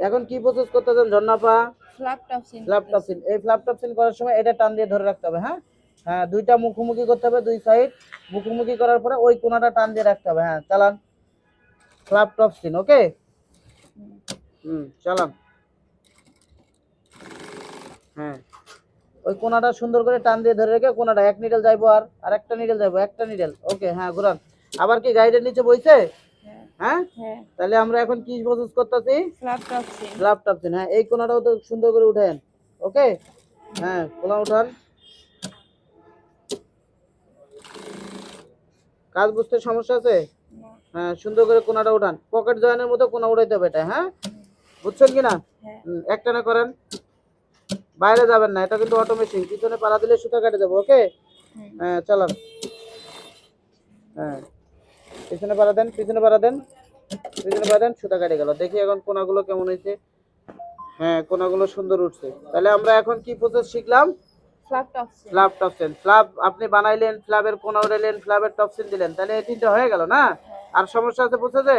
এখন কি প্রসেস করতেছেন ঝর্ণাপা? Flap Topsin flap Topsin. এই ফ্ল্যাপ টপসিন করার সময় এটা টান দিয়ে ধরে রাখতে হবে, হ্যাঁ হ্যাঁ, দুইটা মুখোমুখি করতে হবে, দুই সাইড মুখোমুখি করার পরে ওই কোণাটা টান দিয়ে রাখতে হবে। হ্যাঁ চালান, ফ্ল্যাপ টপসিন। ওকে, চালান। হ্যাঁ, ওই কোণাটা সুন্দর করে টান দিয়ে ধরে রেখে কোণাটা এক নিডেল যাইবো, আর আরেকটা নিডেল যাইবো, একটা নিডেল। ওকে, হ্যাঁ ঘুরান। আবার কি গাইডের নিচে বইছে? হ্যাঁ, হ্যাঁ তাহলে আমরা এখন কি প্রসেস করতেছি? Flap Topsin. Flap Topsin. হ্যাঁ, এই কোণাটাও তো সুন্দর করে উঠেন। ওকে, হ্যাঁ কোণা উঠান। কাজ বুঝতে সমস্যা আছে? হ্যাঁ, সুন্দর করে কোণাটা উঠান, পকেট জয়েনের মতো কোণা উঠাইতে হবে এটা। হ্যাঁ, বুঝছেন কিনা? একটানে করেন, বাইরে যাবেন না, এটা কিন্তু অটো মেশিন, পিছনে পাড়া দিলে সুতা কেটে যাবে। ওকে, হ্যাঁ চালান। হ্যাঁ, পিছনে পাড়া দেন, পিছনে পাড়া দেন, পিছনে পাড়া দেন, সুতা কেটে গেল। দেখি এখন কোণাগুলো কেমন হয়েছে। হ্যাঁ, কোণাগুলো সুন্দর উঠছে। তাহলে আমরা এখন কি প্রসেস শিখলাম? Flap Topsin. Flap Topsin. Flap আপনি বানাইলেন, ফ্ল্যাপের কোণা উঠাইলেন, ফ্ল্যাপের টপসিন দিলেন, তাহলে এই তিনটা হয়ে গেল না? আর সমস্যা আছে বুঝতে?